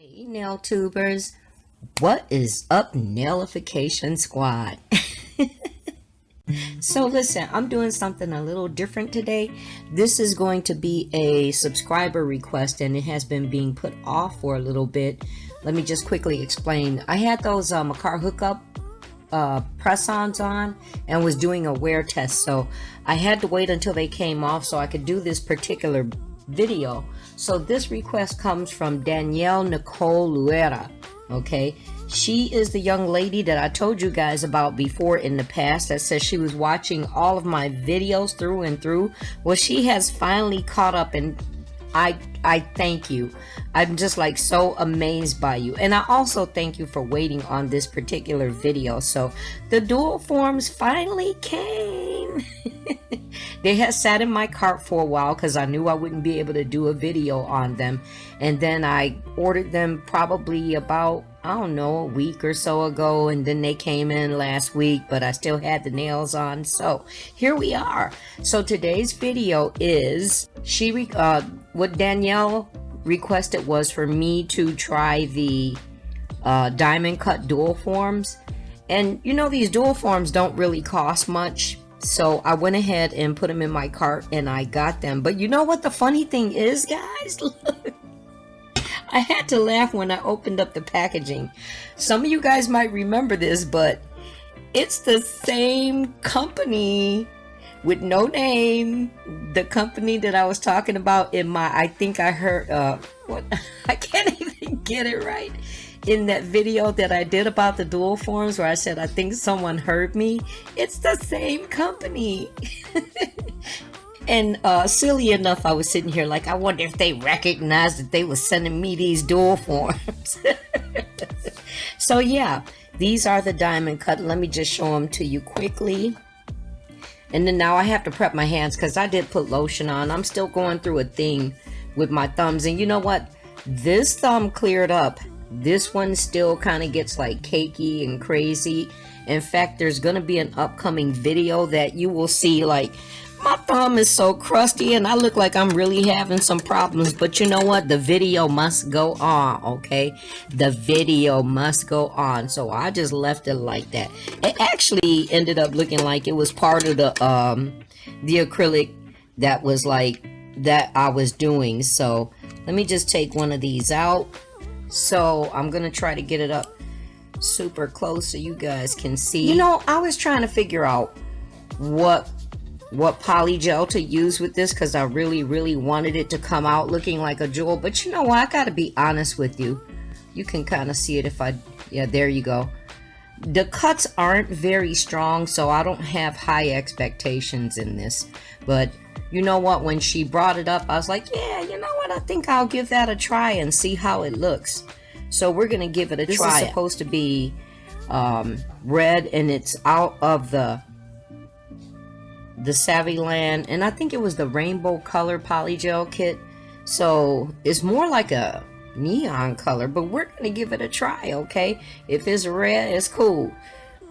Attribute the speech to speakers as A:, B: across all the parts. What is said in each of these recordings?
A: Hey nail tubers, what is up nailification squad? So listen, I'm doing something a little different today. This is going to be a subscriber request and it has been being put off for a little bit. Let me just quickly explain. I had those car hookup press-ons on and was doing a wear test, so I had to wait until they came off so I could do this particular video. So this request comes from Danielle Nicole Luera. Okay, she is the young lady that I told you guys about before in the past that says she was watching all of my videos through and through. Well, she has finally caught up, and I thank you. I'm just like so amazed by you, and I also thank you for waiting on this particular video. So the dual forms finally came. They had sat in my cart for a while because I knew I wouldn't be able to do a video on them, and then I ordered them probably about, I don't know, a week or so ago, and then they came in last week, but I still had the nails on, so here we are. So today's video is what Danielle requested was for me to try the diamond cut dual forms. And you know, these dual forms don't really cost much, so I went ahead and put them in my cart and I got them. But you know what the funny thing is, guys? Look, I had to laugh when I opened up the packaging. Some of you guys might remember this, but it's the same company with no name, the company that I was talking about in my, I think I heard, what? I can't even get it right. In that video that I did about the dual forms where I said, I think someone heard me. It's the same company. And silly enough, I was sitting here like, I wonder if they recognized that they were sending me these dual forms. So yeah, these are the diamond cut. Let me just show them to you quickly. And then now I have to prep my hands because I did put lotion on. I'm still going through a thing with my thumbs. And you know what? This thumb cleared up. This one still kind of gets like cakey and crazy. In fact, there's going to be an upcoming video that you will see, like, my thumb is so crusty and I look like I'm really having some problems. But you know what? The video must go on, okay? The video must go on. So I just left it like that. It actually ended up looking like it was part of the acrylic that was like, that I was doing. So let me just take one of these out. So I'm gonna try to get it up super close so you guys can see. You know, I was trying to figure out what polygel to use with this because I really wanted it to come out looking like a jewel. But you know what, I gotta be honest with you. You can kind of see it if I, yeah, there you go. The cuts aren't very strong, so I don't have high expectations in this. But you know what, when she brought it up, I was like, yeah, you know what, I think I'll give that a try and see how it looks. So we're gonna give it a try. This is supposed to be red, and it's out of the Savvy Land, and I think it was the rainbow color polygel kit. So it's more like a neon color, but we're gonna give it a try, okay? If it's red, it's cool,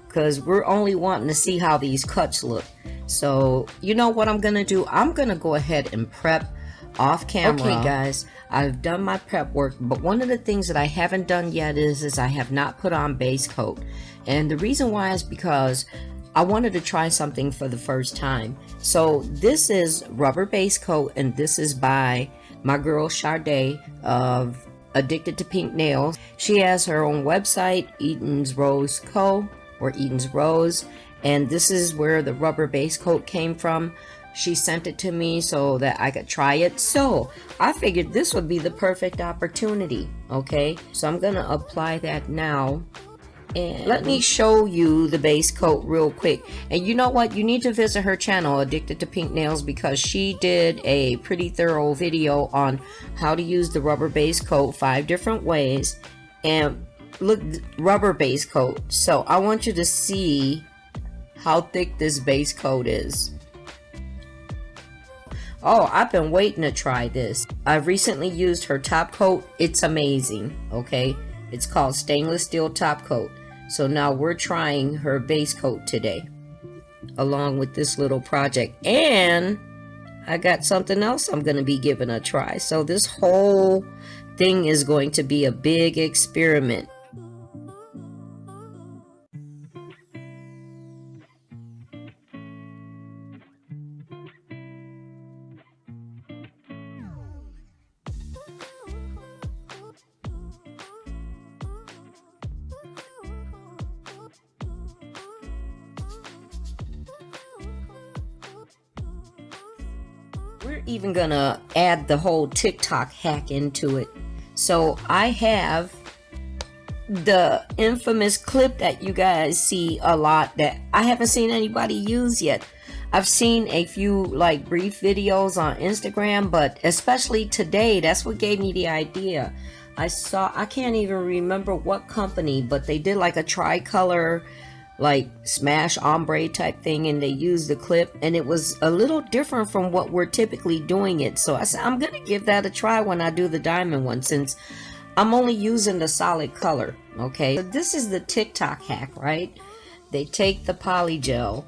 A: because we're only wanting to see how these cuts look. So you know what I'm gonna do? I'm gonna go ahead and prep off camera. Okay guys, I've done my prep work, but one of the things that I haven't done yet is I have not put on base coat. And the reason why is because I wanted to try something for the first time. So this is rubber base coat, and this is by my girl Sade of Addicted to Pink Nails. She has her own website, Eaton's Rose Co. or Eaton's Rose, and this is where the rubber base coat came from. She sent it to me so that I could try it. So I figured this would be the perfect opportunity. Okay, so I'm gonna apply that now. And let me show you the base coat real quick. And you know what? You need to visit her channel, Addicted to Pink Nails, because she did a pretty thorough video on how to use the rubber base coat 5 different ways. And look, rubber base coat. So I want you to see how thick this base coat is. Oh, I've been waiting to try this. I've recently used her top coat. It's amazing, okay? It's called stainless steel top coat. So now we're trying her base coat today, along with this little project. And I got something else I'm going to be giving a try. So this whole thing is going to be a big experiment. We're even gonna add the whole TikTok hack into it. So I have the infamous clip that you guys see a lot that I haven't seen anybody use yet. I've seen a few like brief videos on Instagram, but especially today, that's what gave me the idea. I can't even remember what company, but they did like a tricolor like smash ombre type thing, and they used the clip, and it was a little different from what we're typically doing it. So I said I'm gonna give that a try when I do the diamond one, since I'm only using the solid color. Okay, so this is the TikTok hack, right? They take the polygel.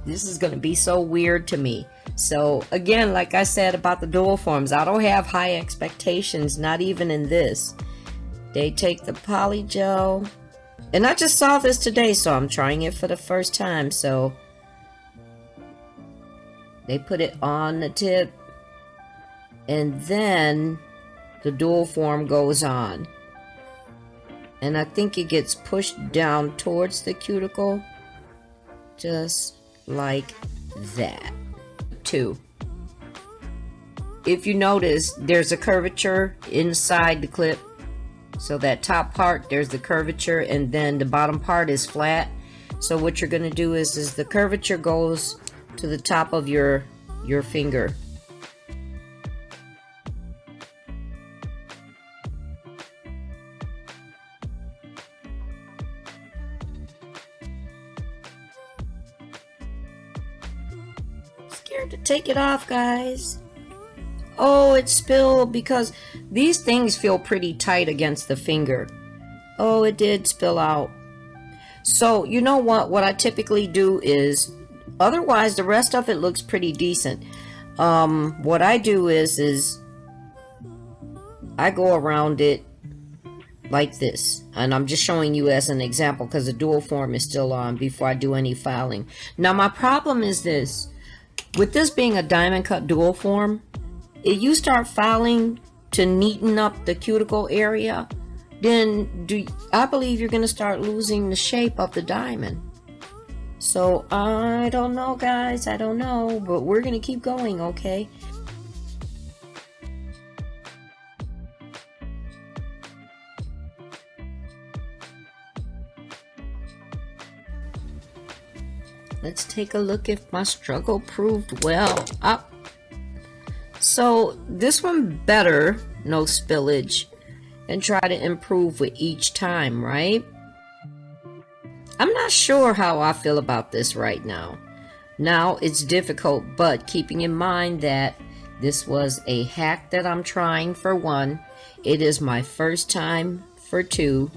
A: This is gonna be so weird to me. So again, like I said about the dual forms, I don't have high expectations, not even in this. They take the polygel, and I just saw this today, so I'm trying it for the first time. So they put it on the tip, and then the dual form goes on, and I think it gets pushed down towards the cuticle, just like that. Two. If you notice, there's a curvature inside the clip. So that top part, there's the curvature, and then the bottom part is flat. So what you're going to do is the curvature goes to the top of your finger. Scared to take it off, guys. Oh, it spilled because these things feel pretty tight against the finger. Oh, it did spill out. So you know what I typically do is, otherwise the rest of it looks pretty decent. What I do is I go around it like this, and I'm just showing you as an example because the dual form is still on before I do any filing. Now my problem is this: with this being a diamond cut dual form, if you start filing to neaten up the cuticle area, then I believe you're going to start losing the shape of the diamond. So I don't know, guys, I don't know, but we're going to keep going, okay? Let's take a look if my struggle proved well. Up. So this one better, no spillage, and try to improve with each time, right? I'm not sure how I feel about this right now. Now it's difficult, but keeping in mind that this was a hack that I'm trying for one, it is my first time for two.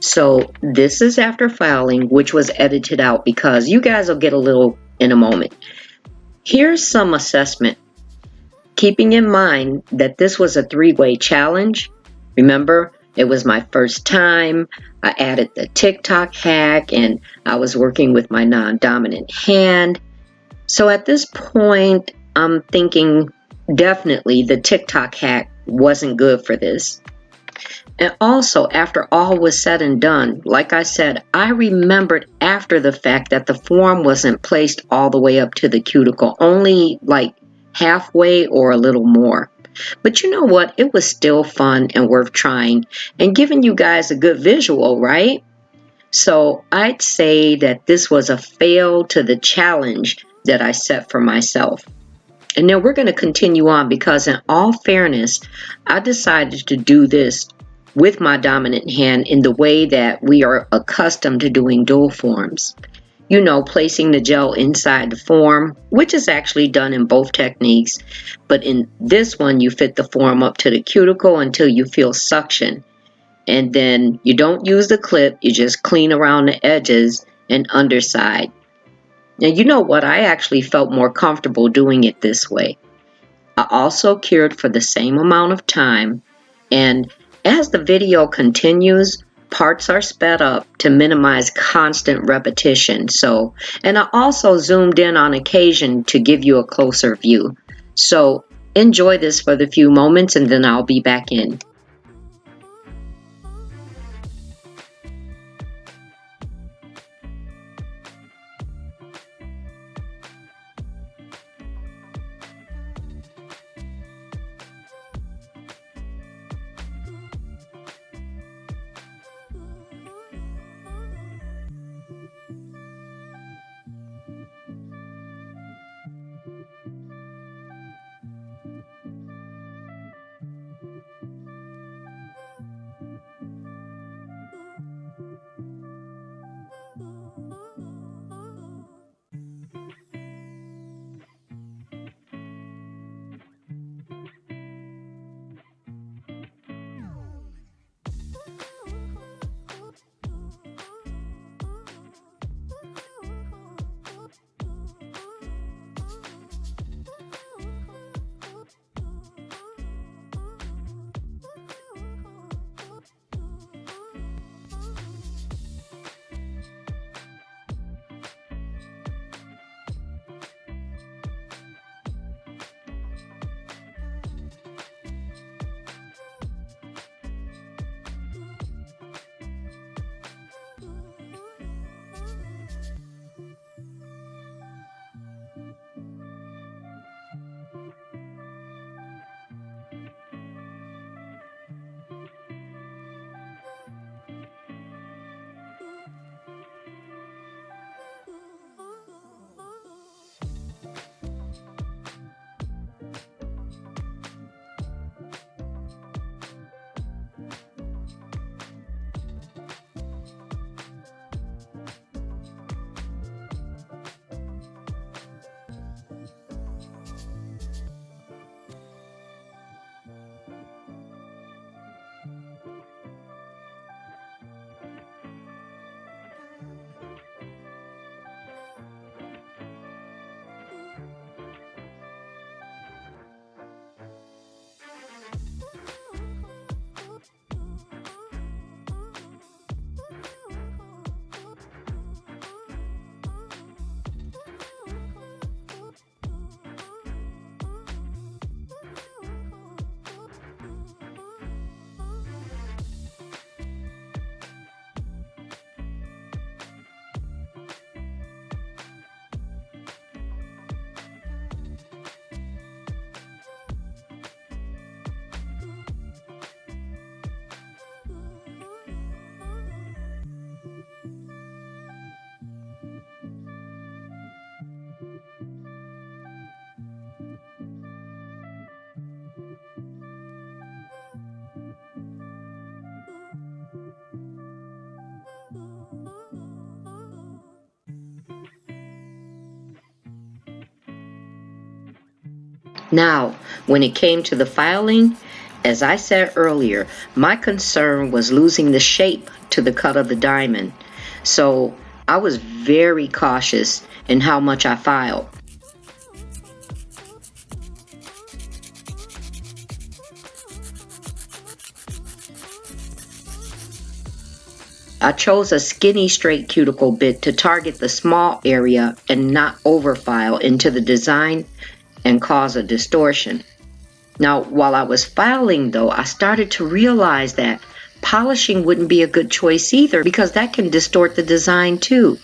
A: So this is after filing, which was edited out because you guys will get a little in a moment. Here's some assessment. Keeping in mind that this was a 3-way challenge. Remember, it was my first time. I added the TikTok hack and I was working with my non-dominant hand. So at this point, I'm thinking definitely the TikTok hack wasn't good for this. And also, after all was said and done, like I said, I remembered after the fact that the form wasn't placed all the way up to the cuticle, only like halfway or a little more. But you know what? It was still fun and worth trying and giving you guys a good visual, right? So I'd say that this was a fail to the challenge that I set for myself. And now we're going to continue on because in all fairness, I decided to do this with my dominant hand in the way that we are accustomed to doing dual forms. You know, placing the gel inside the form, which is actually done in both techniques. But in this one, you fit the form up to the cuticle until you feel suction. And then you don't use the clip, you just clean around the edges and underside. Now, you know what? I actually felt more comfortable doing it this way. I also cured for the same amount of time, and as the video continues, parts are sped up to minimize constant repetition. And I also zoomed in on occasion to give you a closer view. So enjoy this for the few moments and then I'll be back in. Now, when it came to the filing, as I said earlier, my concern was losing the shape to the cut of the diamond. So I was very cautious in how much I filed. I chose a skinny straight cuticle bit to target the small area and not overfile into the design and cause a distortion. Now, while I was filing though, I started to realize that polishing wouldn't be a good choice either because that can distort the design too.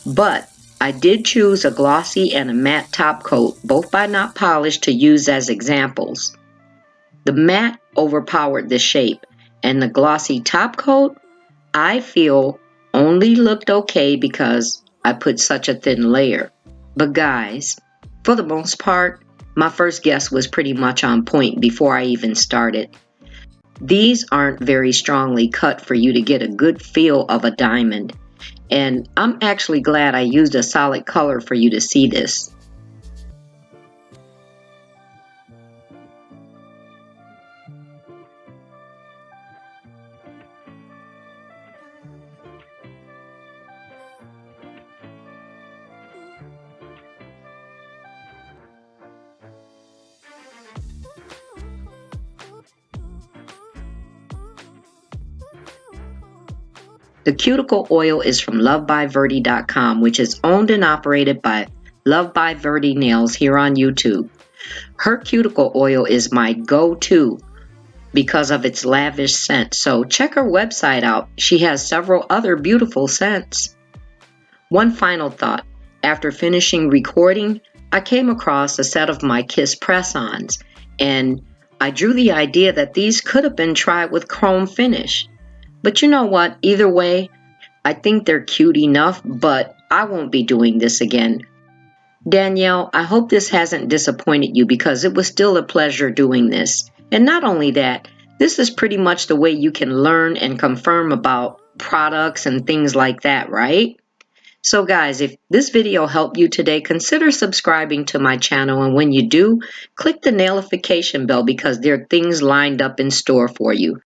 A: But I did choose a glossy and a matte top coat, both by not polished, to use as examples. The matte overpowered the shape, and the glossy top coat, I feel, only looked okay because I put such a thin layer. But guys, for the most part, my first guess was pretty much on point before I even started. These aren't very strongly cut for you to get a good feel of a diamond, and I'm actually glad I used a solid color for you to see this. The cuticle oil is from lovebyverdie.com, which is owned and operated by Love by Verdie Nails here on YouTube. Her cuticle oil is my go-to because of its lavish scent, so check her website out. She has several other beautiful scents. One final thought. After finishing recording, I came across a set of my Kiss press-ons, and I drew the idea that these could have been tried with chrome finish. But you know what? Either way, I think they're cute enough, but I won't be doing this again. Danielle, I hope this hasn't disappointed you because it was still a pleasure doing this. And not only that, this is pretty much the way you can learn and confirm about products and things like that, right? So guys, if this video helped you today, consider subscribing to my channel, and when you do, click the notification bell because there are things lined up in store for you.